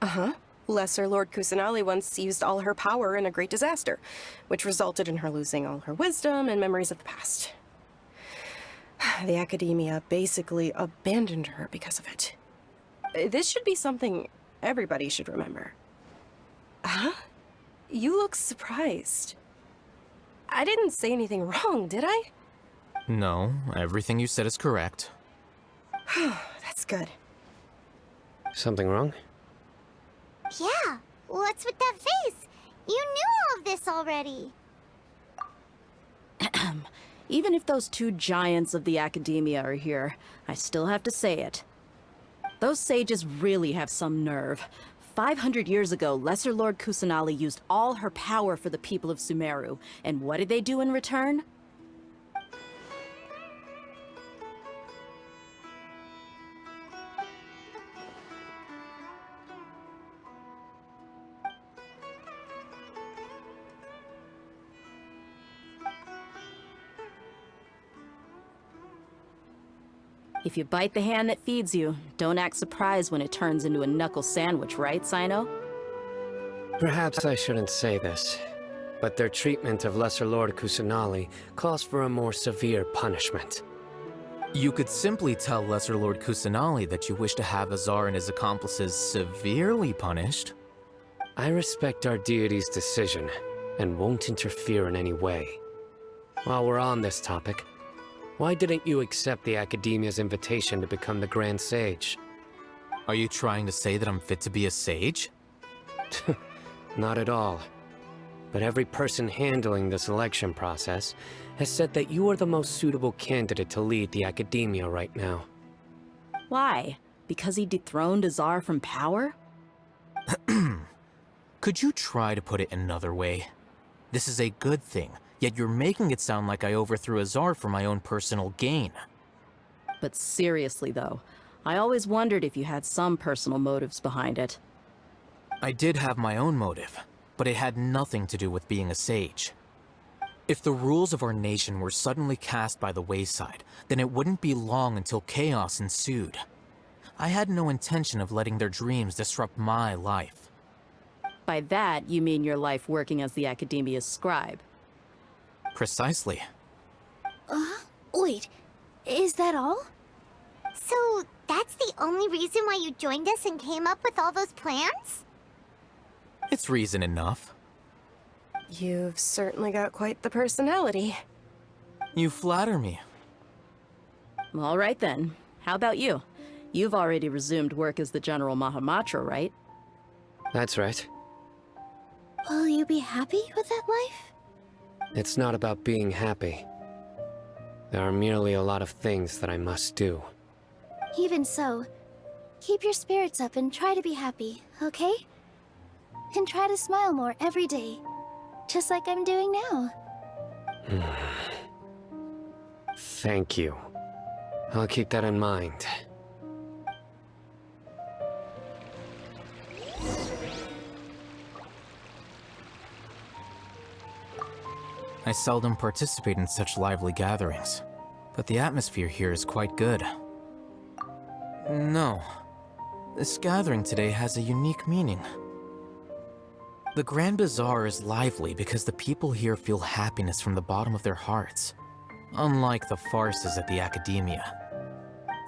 Uh-huh. Lesser Lord Kusanali once used all her power in a great disaster, which resulted in her losing all her wisdom and memories of the past. The Academia basically abandoned her because of it. This should be something everybody should remember. Huh? You look surprised. I didn't say anything wrong, did I? No, everything you said is correct. That's good. Something wrong? Yeah, what's with that face? You knew all of this already. Even if those two giants of the Academia are here, I still have to say it. Those sages really have some nerve. 500 years ago, Lesser Lord Kusanali used all her power for the people of Sumeru, and what did they do in return? If you bite the hand that feeds you, don't act surprised when it turns into a knuckle sandwich, right, Sino? Perhaps I shouldn't say this, but their treatment of Lesser Lord Kusanali calls for a more severe punishment. You could simply tell Lesser Lord Kusanali that you wish to have Azar and his accomplices severely punished. I respect our deity's decision, and won't interfere in any way. While we're on this topic, why didn't you accept the Academia's invitation to become the Grand Sage? Are you trying to say that I'm fit to be a sage? Not at all. But every person handling the selection process has said that you are the most suitable candidate to lead the Academia right now. Why? Because he dethroned Azar from power? Could you try to put it another way? This is a good thing, yet you're making it sound like I overthrew Azar for my own personal gain. But seriously though, I always wondered if you had some personal motives behind it. I did have my own motive, but it had nothing to do with being a sage. If the rules of our nation were suddenly cast by the wayside, then it wouldn't be long until chaos ensued. I had no intention of letting their dreams disrupt my life. By that, you mean your life working as the Academia's scribe. Precisely. Wait, is that all? So, that's the only reason why you joined us and came up with all those plans? It's reason enough. You've certainly got quite the personality. You flatter me. All right then. How about you? You've already resumed work as the General Mahamatra, right? That's right. Will you be happy with that life? It's not about being happy. There are merely a lot of things that I must do. Even so, keep your spirits up and try to be happy, okay? And try to smile more every day, just like I'm doing now. Thank you. I'll keep that in mind. I seldom participate in such lively gatherings, but the atmosphere here is quite good. No, this gathering today has a unique meaning. The Grand Bazaar is lively because the people here feel happiness from the bottom of their hearts, unlike the farces at the Academia.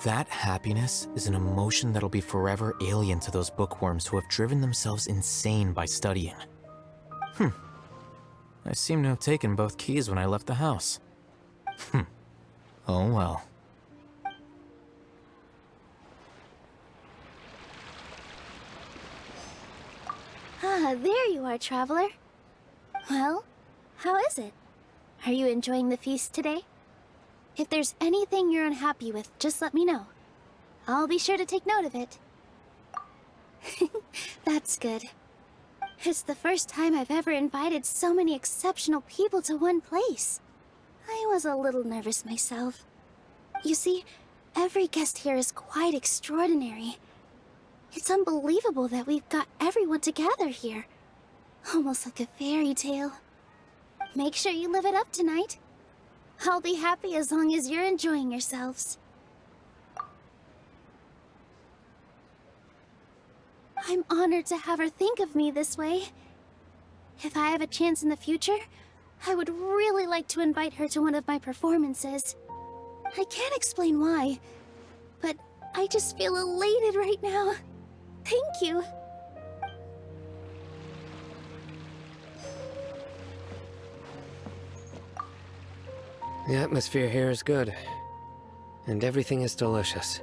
That happiness is an emotion that'll be forever alien to those bookworms who have driven themselves insane by studying. I seem to have taken both keys when I left the house. Oh well. Ah, there you are, traveler. Well, how is it? Are you enjoying the feast today? If there's anything you're unhappy with, just let me know. I'll be sure to take note of it. That's good. It's the first time I've ever invited so many exceptional people to one place. I was a little nervous myself. You see, every guest here is quite extraordinary. It's unbelievable that we've got everyone together here. Almost like a fairy tale. Make sure you live it up tonight. I'll be happy as long as you're enjoying yourselves. I'm honored to have her think of me this way. If I have a chance in the future, I would really like to invite her to one of my performances. I can't explain why, but I just feel elated right now. Thank you. The atmosphere here is good, and everything is delicious.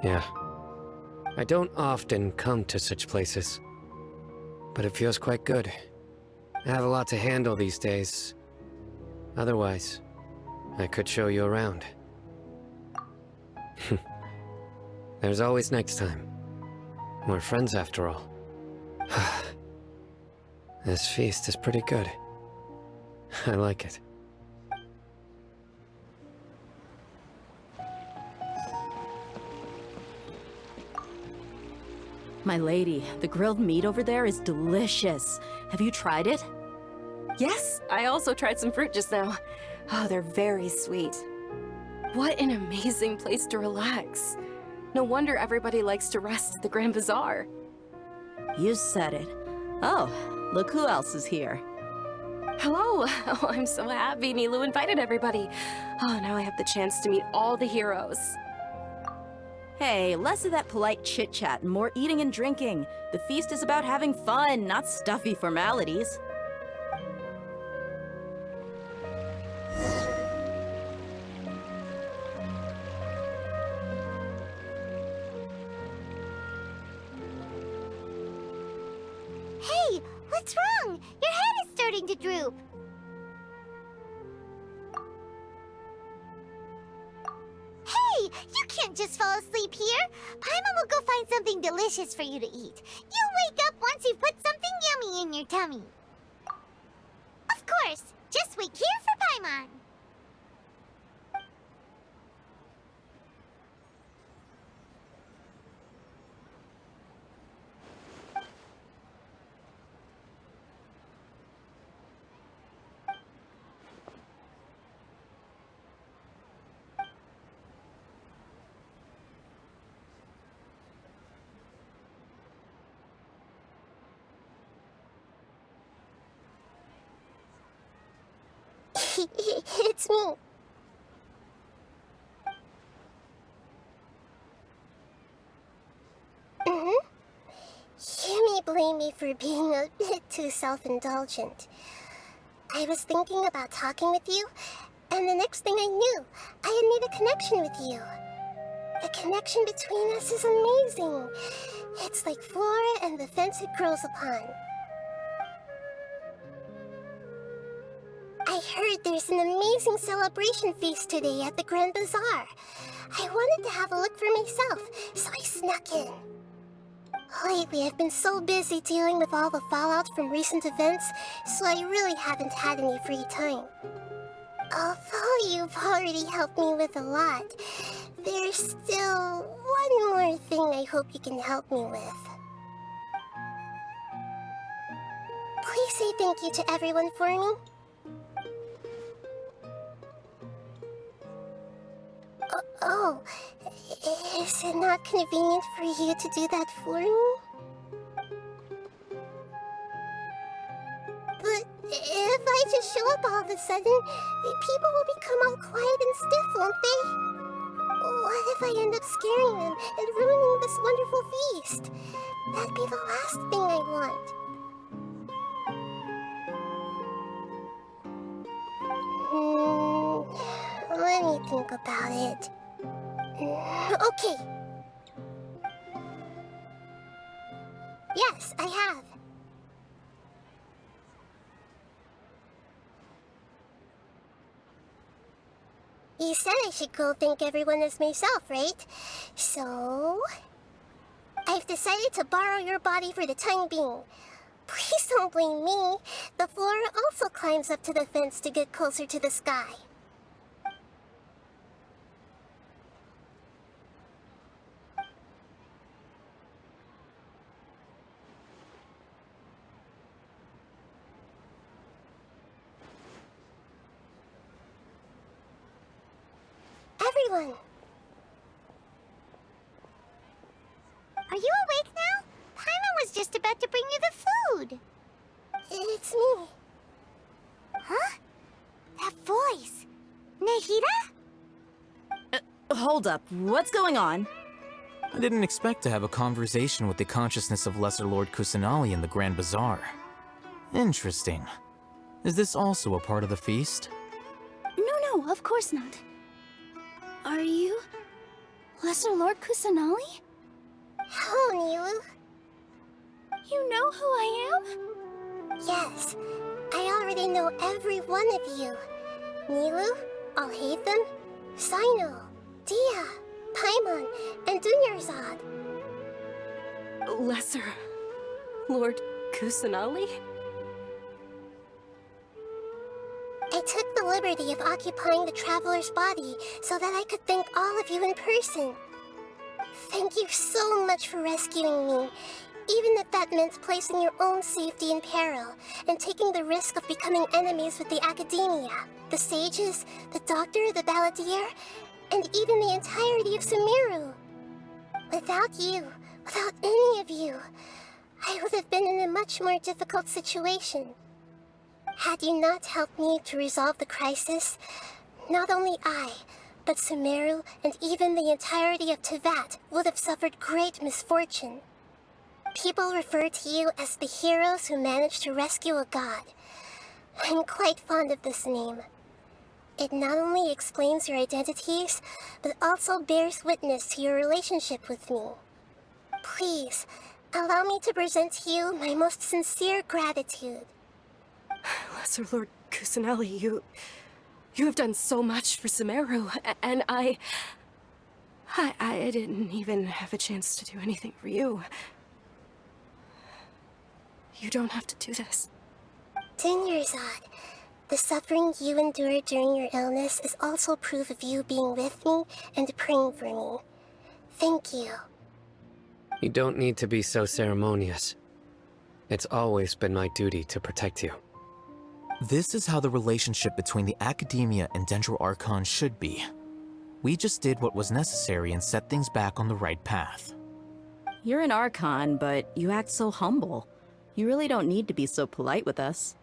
Yeah. I don't often come to such places, but it feels quite good. I have a lot to handle these days. Otherwise, I could show you around. There's always next time. We're friends after all. This feast is pretty good. I like it. My lady, the grilled meat over there is delicious. Have you tried it? Yes, I also tried some fruit just now. Oh, they're very sweet. What an amazing place to relax. No wonder everybody likes to rest at the Grand Bazaar. You said it. Oh, look who else is here. Hello! Oh, I'm so happy Nilou invited everybody. Oh, now I have the chance to meet all the heroes. Hey, less of that polite chit-chat and more eating and drinking. The feast is about having fun, not stuffy formalities. Hey, what's wrong? Your head is starting to droop. Hey, you can't just fall asleep here. Paimon will go find something delicious for you to eat. You'll wake up once you've put something yummy in your tummy. Of course, just wait here for Paimon. It's me. You may blame me for being a bit too self-indulgent. I was thinking about talking with you, and the next thing I knew, I had made a connection with you. The connection between us is amazing. It's like flora and the fence it grows upon. I heard there's an amazing celebration feast today at the Grand Bazaar. I wanted to have a look for myself, so I snuck in. Lately, I've been so busy dealing with all the fallout from recent events, so I really haven't had any free time. Although you've already helped me with a lot, there's still one more thing I hope you can help me with. Please say thank you to everyone for me. Oh, is it not convenient for you to do that for me? But if I just show up all of a sudden, people will become all quiet and stiff, won't they? What if I end up scaring them and ruining this wonderful feast? That'd be the last thing I want. Let me think about it. Okay. Yes, I have. You said I should go thank everyone as myself, right? So, I've decided to borrow your body for the time being. Please don't blame me. The flora also climbs up to the fence to get closer to the sky. Everyone! Are you awake now? Paimon was just about to bring you the food. It's me. Huh? That voice. Nahida? Hold up, what's going on? I didn't expect to have a conversation with the consciousness of Lesser Lord Kusanali in the Grand Bazaar. Interesting. Is this also a part of the feast? No, of course not. Are you Lesser Lord Kusanali? Hello, Nilu. You know who I am? Yes, I already know every one of you. Nilu, Alhaitham, Sino, Dia, Paimon, and Dunyarzad. Lesser Lord Kusanali? I took the liberty of occupying the Traveler's body so that I could thank all of you in person. Thank you so much for rescuing me, even if that meant placing your own safety in peril and taking the risk of becoming enemies with the Academia, the sages, the doctor, the balladeer, and even the entirety of Sumeru. Without you, without any of you, I would have been in a much more difficult situation. Had you not helped me to resolve the crisis, not only I, but Sumeru and even the entirety of Tevat would have suffered great misfortune. People refer to you as the heroes who managed to rescue a god. I'm quite fond of this name. It not only explains your identities, but also bears witness to your relationship with me. Please, allow me to present to you my most sincere gratitude. Lesser Lord Kusanali, you have done so much for Sumeru, and I didn't even have a chance to do anything for you. You don't have to do this. Dunyarzad, the suffering you endured during your illness is also proof of you being with me and praying for me. Thank you. You don't need to be so ceremonious. It's always been my duty to protect you. This is how the relationship between the Academia and Dendro Archon should be. We just did what was necessary and set things back on the right path. You're an Archon, but you act so humble. You really don't need to be so polite with us.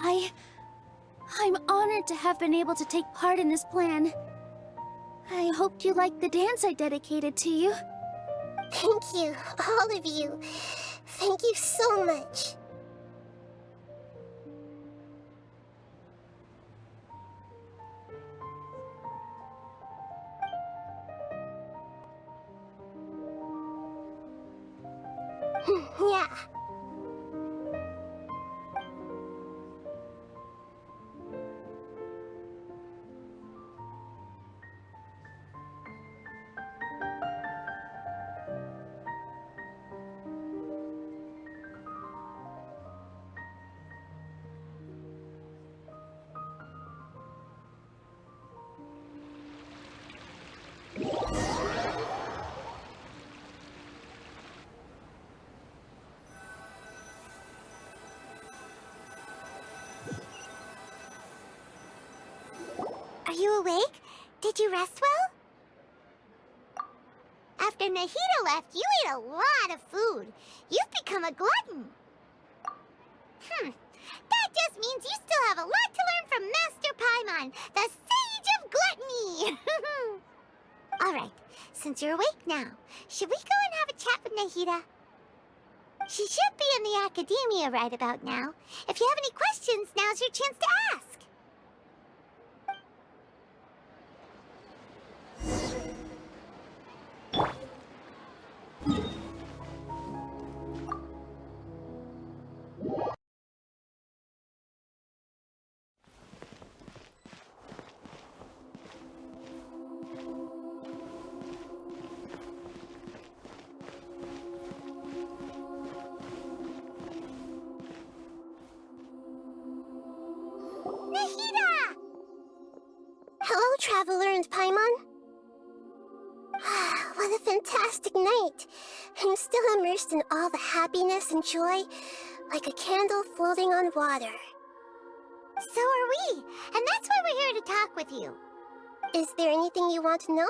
I'm honored to have been able to take part in this plan. I hoped you liked the dance I dedicated to you. Thank you, all of you. Thank you so much. Yeah. Are you awake? Did you rest well? After Nahida left, you ate a lot of food. You've become a glutton. That just means you still have a lot to learn from Master Paimon, the Sage of Gluttony! Alright, since you're awake now, should we go and have a chat with Nahida? She should be in the Academia right about now. If you have any questions, now's your chance to ask. Nahida! Hello, Traveler and Paimon. What a fantastic night. I'm still immersed in all the happiness and joy, like a candle floating on water. So are we, and that's why we're here to talk with you. Is there anything you want to know?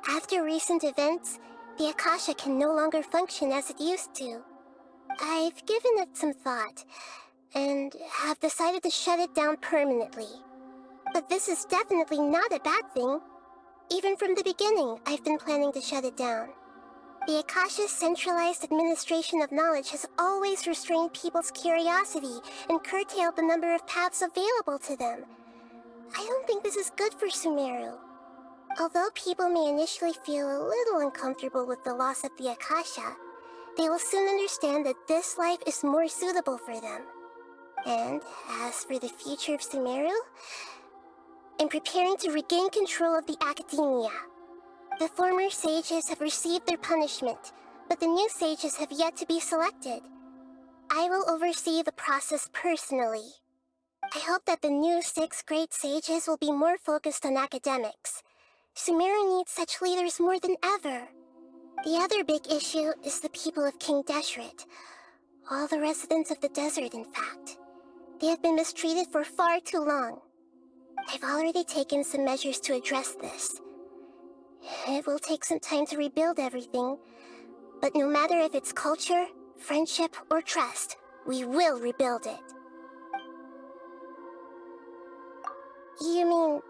After recent events, the Akasha can no longer function as it used to. I've given it some thought, and have decided to shut it down permanently. But this is definitely not a bad thing. Even from the beginning, I've been planning to shut it down. The Akasha's centralized administration of knowledge has always restrained people's curiosity and curtailed the number of paths available to them. I don't think this is good for Sumeru. Although people may initially feel a little uncomfortable with the loss of the Akasha, they will soon understand that this life is more suitable for them. And as for the future of Sumeru, I'm preparing to regain control of the academia. The former sages have received their punishment, but the new sages have yet to be selected. I will oversee the process personally. I hope that the new 6 great sages will be more focused on academics. Sumeru needs such leaders more than ever. The other big issue is the people of King Deshret. All the residents of the desert, in fact. They have been mistreated for far too long. I've already taken some measures to address this. It will take some time to rebuild everything, but no matter if it's culture, friendship, or trust, we will rebuild it. You mean,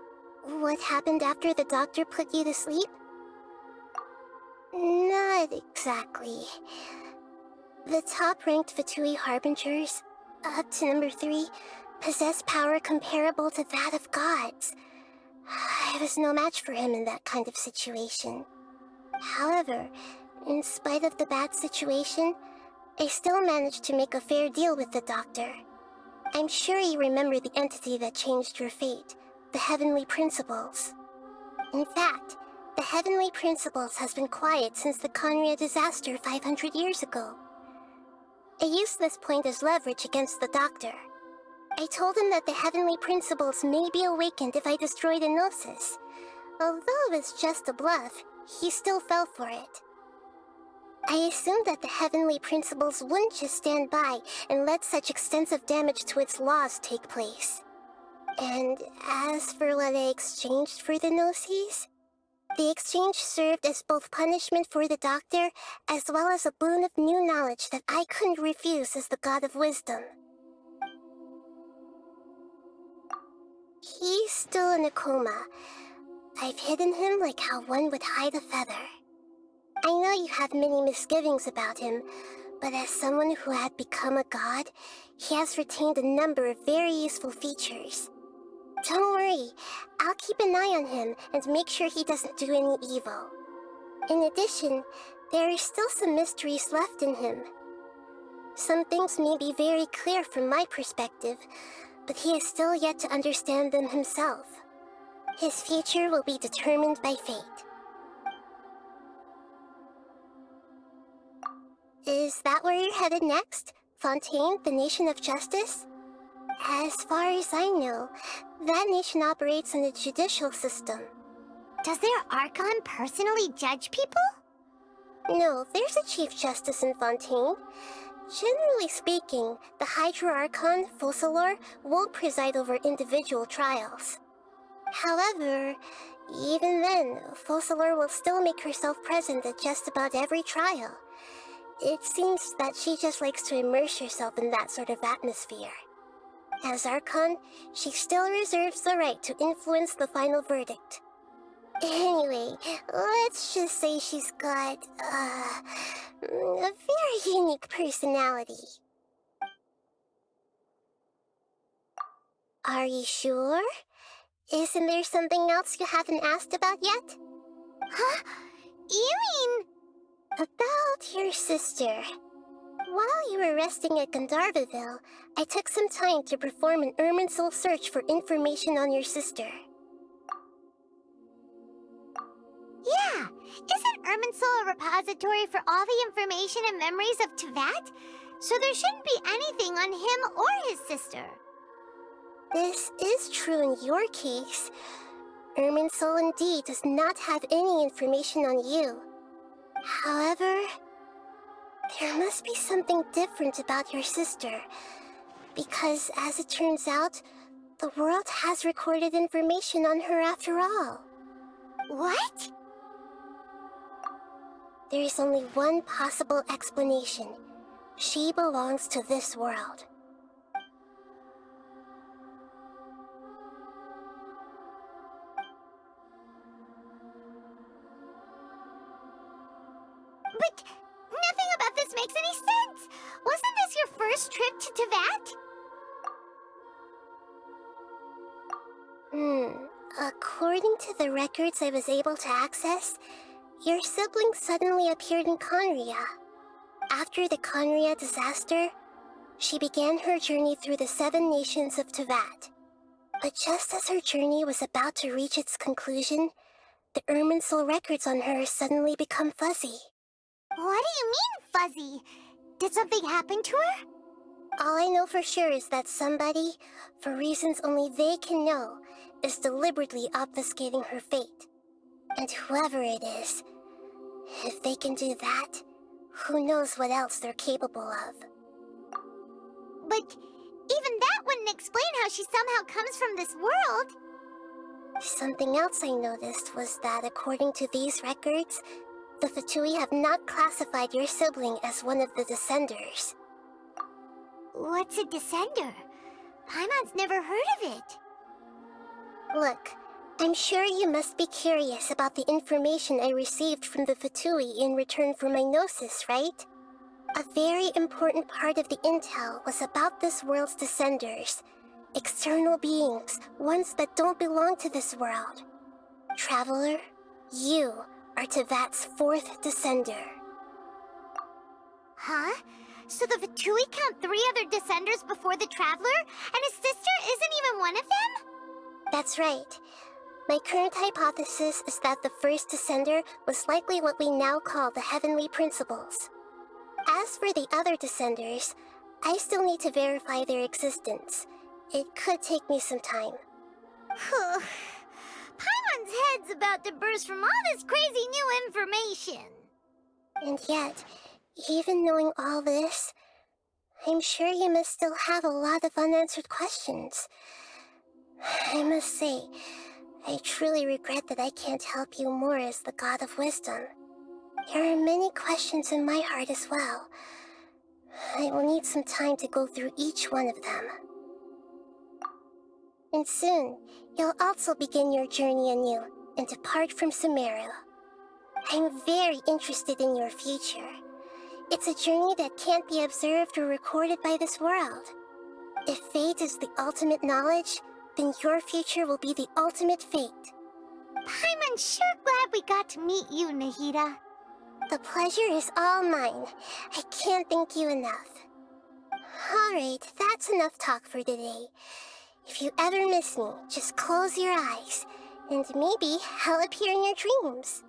what happened after the doctor put you to sleep? Not exactly. The top-ranked Fatui Harbingers, up to number 3, possess power comparable to that of gods. I was no match for him in that kind of situation. However, in spite of the bad situation, I still managed to make a fair deal with the doctor. I'm sure you remember the entity that changed your fate, the Heavenly Principles. In fact, the Heavenly Principles has been quiet since the Conria disaster 500 years ago. I used this point as leverage against the doctor. I told him that the Heavenly Principles may be awakened if I destroy the Gnosis. Although it's just a bluff, he still fell for it. I assumed that the Heavenly Principles wouldn't just stand by and let such extensive damage to its laws take place. And as for what I exchanged for the Gnosis, the exchange served as both punishment for the doctor, as well as a boon of new knowledge that I couldn't refuse as the God of Wisdom. He's still in a coma. I've hidden him like how one would hide a feather. I know you have many misgivings about him, but as someone who had become a god, he has retained a number of very useful features. Don't worry, I'll keep an eye on him and make sure he doesn't do any evil. In addition, there are still some mysteries left in him. Some things may be very clear from my perspective, but he is still yet to understand them himself. His future will be determined by fate. Is that where you're headed next? Fontaine, the Nation of Justice? As far as I know, that nation operates in a judicial system. Does their Archon personally judge people? No, there's a Chief Justice in Fontaine. Generally speaking, the Hydra Archon, Focalor, won't preside over individual trials. However, even then, Focalor will still make herself present at just about every trial. It seems that she just likes to immerse herself in that sort of atmosphere. As Archon, she still reserves the right to influence the final verdict. Anyway, let's just say she's got, a very unique personality. Are you sure? Isn't there something else you haven't asked about yet? Huh? You mean... About your sister. While you were resting at Gandharvaville, I took some time to perform an Irminsul search for information on your sister. Yeah! Isn't Irminsul a repository for all the information and memories of Tevat? so there shouldn't be anything on him or his sister. This is true in your case. Irminsul indeed does not have any information on you. However, there must be something different about your sister. Because, as it turns out, the world has recorded information on her after all. What? There is only one possible explanation. She belongs to this world. But nothing about this makes any sense! Wasn't this your first trip to Teyvat? According to the records I was able to access, your sibling suddenly appeared in Conria. After the Conria disaster, she began her journey through the 7 nations of Teyvat. But just as her journey was about to reach its conclusion, the Irminsul records on her suddenly become fuzzy. What do you mean, fuzzy? Did something happen to her? All I know for sure is that somebody, for reasons only they can know, is deliberately obfuscating her fate. And whoever it is, if they can do that, who knows what else they're capable of. But even that wouldn't explain how she somehow comes from this world. Something else I noticed was that according to these records, the Fatui have not classified your sibling as one of the Descenders. What's a Descender? Paimon's never heard of it. Look, I'm sure you must be curious about the information I received from the Fatui in return for my gnosis, right? A very important part of the intel was about this world's Descenders. External beings, ones that don't belong to this world. Traveler, you are Teyvat's 4th Descender. Huh? So the Fatui count 3 other Descenders before the Traveler, and his sister isn't even one of them? That's right. My current hypothesis is that the first Descender was likely what we now call the Heavenly Principles. As for the other Descenders, I still need to verify their existence. It could take me some time. Paimon's head's about to burst from all this crazy new information. And yet, even knowing all this, I'm sure you must still have a lot of unanswered questions. I must say, I truly regret that I can't help you more as the God of Wisdom. There are many questions in my heart as well. I will need some time to go through each one of them. And soon, you'll also begin your journey anew and depart from Sumeru. I'm very interested in your future. It's a journey that can't be observed or recorded by this world. If fate is the ultimate knowledge, then your future will be the ultimate fate. Paimon's sure glad we got to meet you, Nahida. The pleasure is all mine. I can't thank you enough. Alright, that's enough talk for today. If you ever miss me, just close your eyes, and maybe I'll appear in your dreams.